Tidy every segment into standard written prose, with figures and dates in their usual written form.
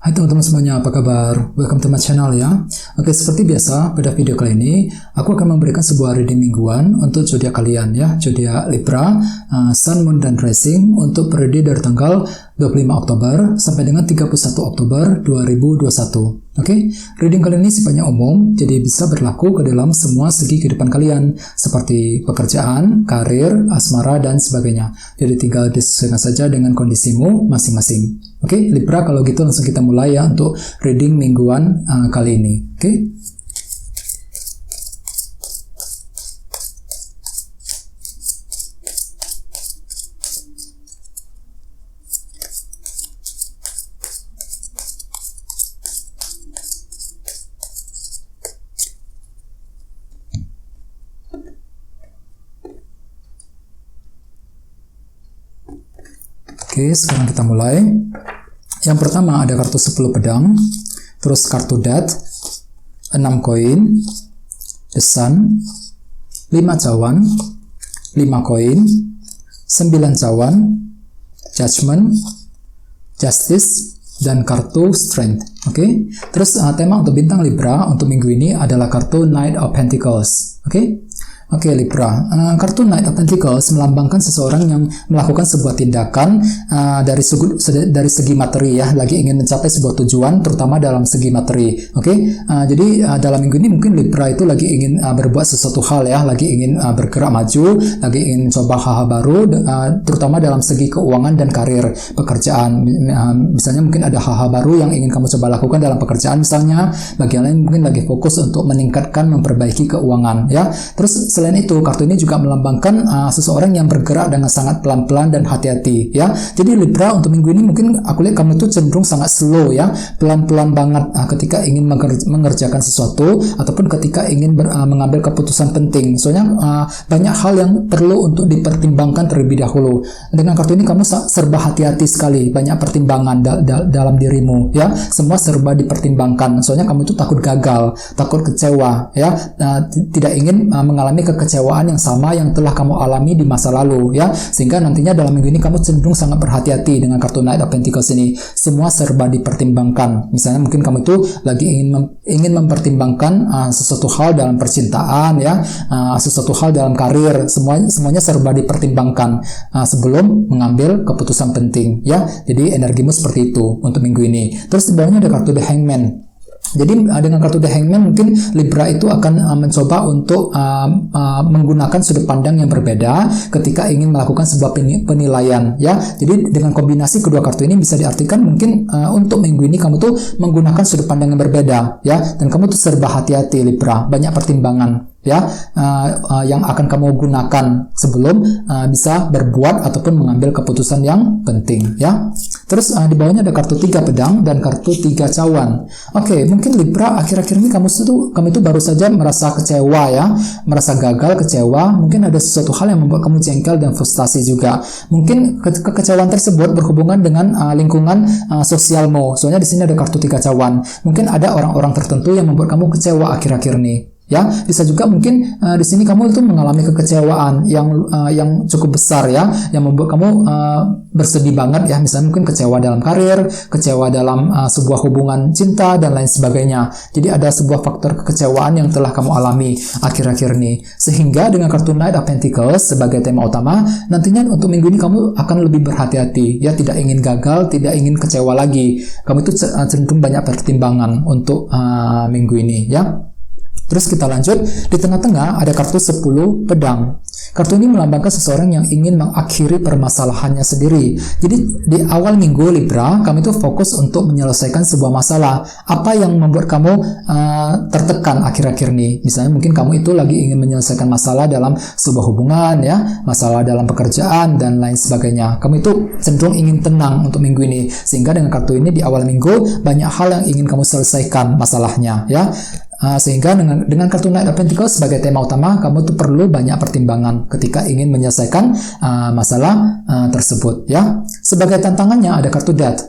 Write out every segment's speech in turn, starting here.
Hai teman-teman semuanya, apa kabar? Welcome to my channel ya. Oke, seperti biasa pada video kali ini aku akan memberikan sebuah reading mingguan untuk zodiak kalian ya, zodiak Libra, Sun, Moon, dan Rising untuk periode dari tanggal 25 Oktober sampai dengan 31 Oktober 2021. Oke, reading kali ini sifatnya umum, jadi bisa berlaku ke dalam semua segi kehidupan kalian, seperti pekerjaan, karir, asmara, dan sebagainya. Jadi tinggal disesuaikan saja dengan kondisimu masing-masing. Oke, Libra, kalau gitu langsung kita mulai ya untuk reading mingguan kali ini. Oke. Oke, sekarang kita mulai. Yang pertama ada kartu 10 pedang, terus kartu Death, 6 koin, The Sun, 5 cawan, 5 koin, 9 cawan, Judgment, Justice, dan kartu Strength. Oke, terus tema untuk bintang Libra untuk minggu ini adalah kartu Knight of Pentacles. Oke, Libra, kartu Knight of Pentacles melambangkan seseorang yang melakukan sebuah tindakan dari segi materi ya, lagi ingin mencapai sebuah tujuan, terutama dalam segi materi. Jadi dalam minggu ini mungkin Libra itu lagi ingin berbuat sesuatu hal ya, lagi ingin bergerak maju, lagi ingin coba hal-hal baru, terutama dalam segi keuangan dan karir, pekerjaan. Misalnya mungkin ada hal-hal baru yang ingin kamu coba lakukan dalam pekerjaan, misalnya bagian lain mungkin lagi fokus untuk meningkatkan, memperbaiki keuangan ya. Terus selain itu, kartu ini juga melambangkan seseorang yang bergerak dengan sangat pelan-pelan dan hati-hati ya. Jadi Libra untuk minggu ini mungkin aku lihat kamu itu cenderung sangat slow ya, pelan-pelan banget ketika ingin mengerjakan sesuatu ataupun ketika ingin mengambil keputusan penting. Soalnya banyak hal yang perlu untuk dipertimbangkan terlebih dahulu. Dengan kartu ini kamu serba hati-hati sekali, banyak pertimbangan dalam dirimu ya. Semua serba dipertimbangkan. Soalnya kamu itu takut gagal, takut kecewa ya, tidak ingin mengalami kekecewaan yang sama yang telah kamu alami di masa lalu ya, sehingga nantinya dalam minggu ini kamu cenderung sangat berhati-hati dengan kartu Knight of Pentacles ini. Semua serba dipertimbangkan. Misalnya mungkin kamu itu lagi ingin mempertimbangkan sesuatu hal dalam percintaan ya, sesuatu hal dalam karir, semuanya serba dipertimbangkan sebelum mengambil keputusan penting ya. Jadi energimu seperti itu untuk minggu ini. Terus di bawahnya ada kartu The Hangman. Jadi dengan kartu The Hangman mungkin Libra itu akan mencoba untuk menggunakan sudut pandang yang berbeda ketika ingin melakukan sebuah penilaian ya. Jadi dengan kombinasi kedua kartu ini bisa diartikan mungkin untuk minggu ini kamu tuh menggunakan sudut pandang yang berbeda ya, dan kamu tuh serba hati-hati Libra, banyak pertimbangan ya yang akan kamu gunakan sebelum bisa berbuat ataupun mengambil keputusan yang penting ya. Terus di bawahnya ada kartu 3 pedang dan kartu 3 cawan. Oke, mungkin Libra akhir-akhir ini kamu itu baru saja merasa kecewa ya, merasa gagal, kecewa, mungkin ada sesuatu hal yang membuat kamu jengkel dan frustasi juga. Mungkin kekecewaan tersebut berhubungan dengan lingkungan sosialmu. Soalnya di sini ada kartu 3 cawan. Mungkin ada orang-orang tertentu yang membuat kamu kecewa akhir-akhir ini. Ya, bisa juga mungkin di sini kamu itu mengalami kekecewaan yang cukup besar ya, yang membuat kamu bersedih banget ya. Misalnya mungkin kecewa dalam karir, kecewa dalam sebuah hubungan cinta dan lain sebagainya. Jadi ada sebuah faktor kekecewaan yang telah kamu alami akhir-akhir ini. Sehingga dengan kartu Knight of Pentacles sebagai tema utama, nantinya untuk minggu ini kamu akan lebih berhati-hati ya, tidak ingin gagal, tidak ingin kecewa lagi. Kamu itu cenderung banyak pertimbangan untuk minggu ini ya. Terus kita lanjut, di tengah-tengah ada kartu 10 pedang. Kartu ini melambangkan seseorang yang ingin mengakhiri permasalahannya sendiri. Jadi di awal minggu Libra, kamu itu fokus untuk menyelesaikan sebuah masalah. Apa yang membuat kamu tertekan akhir-akhir ini? Misalnya mungkin kamu itu lagi ingin menyelesaikan masalah dalam sebuah hubungan ya, masalah dalam pekerjaan dan lain sebagainya. Kamu itu cenderung ingin tenang untuk minggu ini. Sehingga dengan kartu ini di awal minggu banyak hal yang ingin kamu selesaikan masalahnya ya. Sehingga dengan kartu Knight of Pentacles sebagai tema utama, kamu tuh perlu banyak pertimbangan ketika ingin menyelesaikan masalah tersebut ya. Sebagai tantangannya ada kartu Death.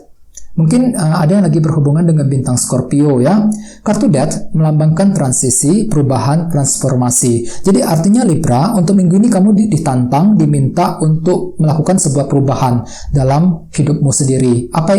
Mungkin ada yang lagi berhubungan dengan bintang Scorpio ya. Kartu Death melambangkan transisi, perubahan, transformasi. Jadi artinya Libra, untuk minggu ini kamu ditantang, diminta untuk melakukan sebuah perubahan dalam hidupmu sendiri. Apa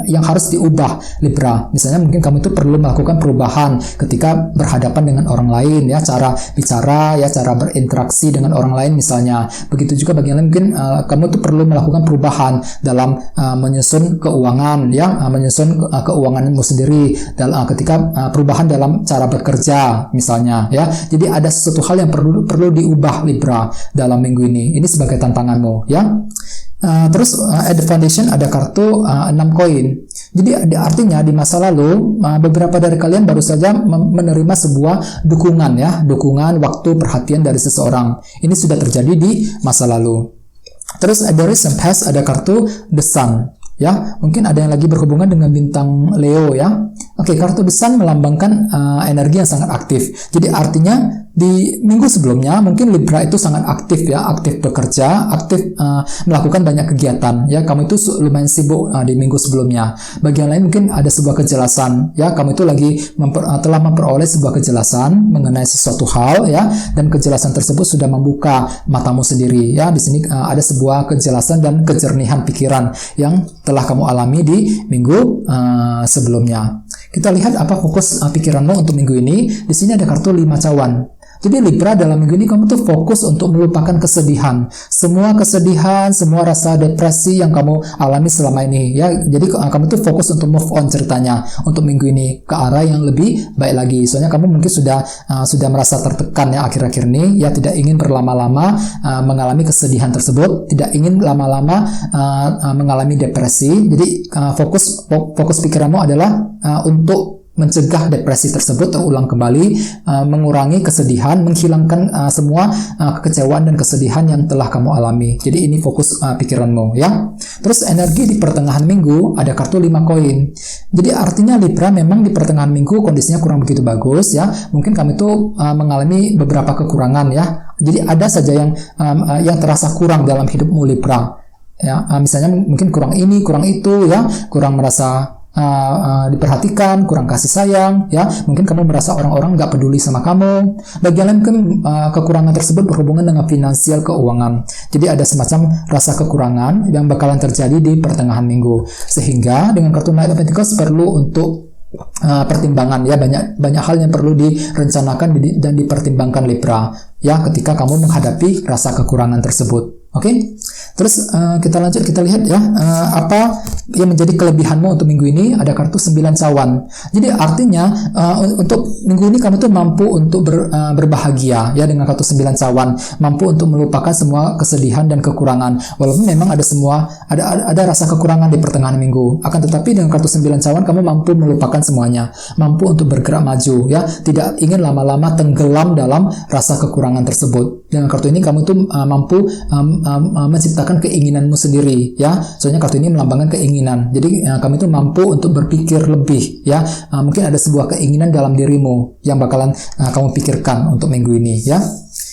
yang harus diubah Libra? Misalnya mungkin kamu itu perlu melakukan perubahan ketika berhadapan dengan orang lain ya, cara bicara ya, cara berinteraksi dengan orang lain misalnya. Begitu juga bagi yang lain mungkin kamu tuh perlu melakukan perubahan dalam menyusun keuangan ya, menyusun keuanganmu sendiri dalam ketika perubahan dalam cara bekerja misalnya ya. Jadi ada sesuatu hal yang perlu diubah Libra dalam minggu ini. Ini sebagai tantanganmu ya. Terus at the foundation ada kartu 6 koin. Jadi artinya di masa lalu beberapa dari kalian baru saja menerima sebuah dukungan ya, dukungan, waktu, perhatian dari seseorang. Ini sudah terjadi di masa lalu. Terus ada recent past, ada kartu the sun. Ya, mungkin ada yang lagi berhubungan dengan bintang Leo ya. Oke, kartu The Sun melambangkan energi yang sangat aktif. Jadi artinya di minggu sebelumnya mungkin Libra itu sangat aktif ya, aktif bekerja, aktif melakukan banyak kegiatan ya. Kamu itu lumayan sibuk di minggu sebelumnya. Bagi yang lain mungkin ada sebuah kejelasan ya. Kamu itu lagi telah memperoleh sebuah kejelasan mengenai sesuatu hal ya, dan kejelasan tersebut sudah membuka matamu sendiri ya. Di sini ada sebuah kejelasan dan kejernihan pikiran yang telah kamu alami di minggu sebelumnya. Kita lihat apa fokus pikiranmu untuk minggu ini. Di sini ada kartu 5 cawan. Jadi Libra, dalam minggu ini kamu tuh fokus untuk melupakan kesedihan. Semua kesedihan, semua rasa depresi yang kamu alami selama ini ya. Jadi kamu tuh fokus untuk move on ceritanya untuk minggu ini ke arah yang lebih baik lagi. Soalnya kamu mungkin sudah merasa tertekan ya akhir-akhir ini ya, tidak ingin berlama-lama mengalami kesedihan tersebut, tidak ingin lama-lama mengalami depresi. Jadi fokus pikiranmu adalah untuk mencegah depresi tersebut terulang kembali, mengurangi kesedihan, menghilangkan semua kekecewaan dan kesedihan yang telah kamu alami. Jadi ini fokus pikiranmu ya. Terus energi di pertengahan minggu ada kartu 5 koin. Jadi artinya Libra memang di pertengahan minggu kondisinya kurang begitu bagus ya. Mungkin kamu itu mengalami beberapa kekurangan ya. Jadi ada saja yang terasa kurang dalam hidupmu Libra. Ya, misalnya mungkin kurang ini, kurang itu ya, kurang merasa diperhatikan, kurang kasih sayang ya. Mungkin kamu merasa orang-orang nggak peduli sama kamu. Bagian lain mungkin kekurangan tersebut berhubungan dengan finansial, keuangan. Jadi ada semacam rasa kekurangan yang bakalan terjadi di pertengahan minggu. Sehingga dengan kartu Knight of Pentacles perlu untuk pertimbangan ya, banyak hal yang perlu direncanakan dan dipertimbangkan Libra ya ketika kamu menghadapi rasa kekurangan tersebut. Oke, terus kita lanjut, kita lihat ya apa yang menjadi kelebihanmu untuk minggu ini. Ada kartu 9 cawan. Jadi artinya untuk minggu ini kamu tuh mampu untuk berbahagia ya dengan kartu 9 cawan, mampu untuk melupakan semua kesedihan dan kekurangan. Walaupun memang ada rasa kekurangan di pertengahan minggu, akan tetapi dengan kartu 9 cawan kamu mampu melupakan semuanya, mampu untuk bergerak maju ya, tidak ingin lama-lama tenggelam dalam rasa kekurangan tersebut. Dengan kartu ini kamu tuh mampu menciptakan keinginanmu sendiri ya. Soalnya kartu ini melambangkan keinginan. Jadi kamu itu mampu untuk berpikir lebih ya. Mungkin ada sebuah keinginan dalam dirimu yang bakalan kamu pikirkan untuk minggu ini ya.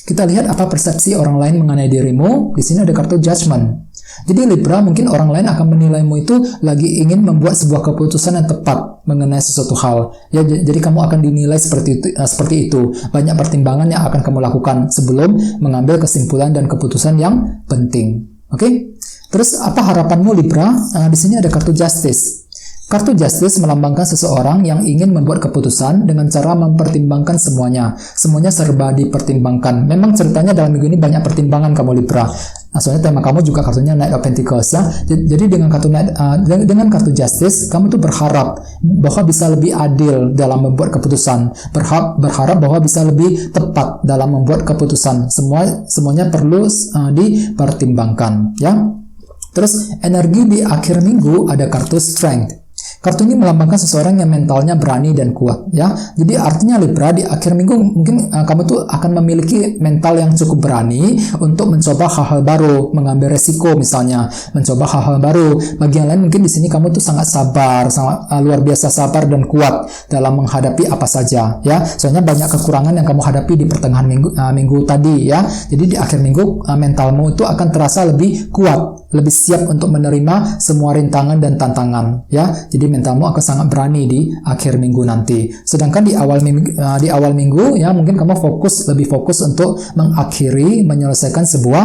Kita lihat apa persepsi orang lain mengenai dirimu. Di sini ada kartu Judgment. Jadi Libra, mungkin orang lain akan menilaimu itu lagi ingin membuat sebuah keputusan yang tepat mengenai sesuatu hal. Ya, jadi kamu akan dinilai seperti itu. Banyak pertimbangan yang akan kamu lakukan sebelum mengambil kesimpulan dan keputusan yang penting. Oke? Terus apa harapanmu Libra? Di sini ada kartu Justice. Kartu Justice melambangkan seseorang yang ingin membuat keputusan dengan cara mempertimbangkan semuanya. Semuanya serba dipertimbangkan. Memang ceritanya dalam minggu ini banyak pertimbangan kamu Libra. Soalnya tema kamu juga kartunya Knight of Pentacles ya. Jadi dengan kartu Justice, kamu tuh berharap bahwa bisa lebih adil dalam membuat keputusan. Berharap bahwa bisa lebih tepat dalam membuat keputusan. Semuanya perlu dipertimbangkan ya. Terus energi di akhir minggu ada kartu Strength. Kartu ini melambangkan seseorang yang mentalnya berani dan kuat, ya. Jadi artinya Libra, di akhir minggu mungkin kamu tuh akan memiliki mental yang cukup berani untuk mencoba hal-hal baru, mengambil resiko misalnya, mencoba hal-hal baru. Bagi yang lain mungkin di sini kamu tuh sangat sabar, sangat luar biasa sabar dan kuat dalam menghadapi apa saja, ya. Soalnya banyak kekurangan yang kamu hadapi di pertengahan minggu tadi, ya. Jadi di akhir minggu mentalmu itu akan terasa lebih kuat, lebih siap untuk menerima semua rintangan dan tantangan, ya. Jadi mentalmu akan sangat berani di akhir minggu nanti. Sedangkan di awal minggu ya, mungkin kamu lebih fokus untuk mengakhiri, menyelesaikan sebuah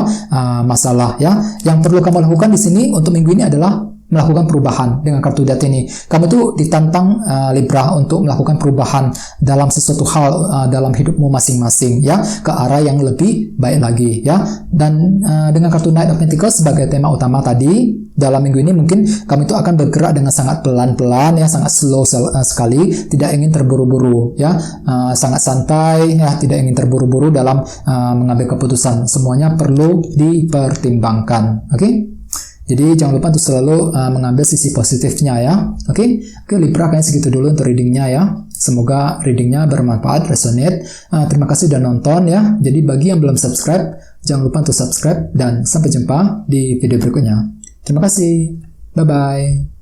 masalah, ya. Yang perlu kamu lakukan di sini untuk minggu ini adalah melakukan perubahan dengan kartu Death ini. Kamu tuh ditantang Libra untuk melakukan perubahan dalam sesuatu hal dalam hidupmu masing-masing, ya, ke arah yang lebih baik lagi, ya. Dan dengan kartu Knight of Pentacles sebagai tema utama tadi, dalam minggu ini mungkin kamu itu akan bergerak dengan sangat pelan-pelan, ya, sangat slow sekali, tidak ingin terburu-buru, ya, sangat santai, ya, tidak ingin terburu-buru dalam mengambil keputusan. Semuanya perlu dipertimbangkan, oke? Jadi jangan lupa untuk selalu mengambil sisi positifnya, ya. Oke, Libra, kayaknya segitu dulu untuk readingnya, ya. Semoga readingnya bermanfaat, resonate. Terima kasih sudah nonton, ya. Jadi bagi yang belum subscribe, jangan lupa untuk subscribe dan sampai jumpa di video berikutnya. Terima kasih. Bye-bye.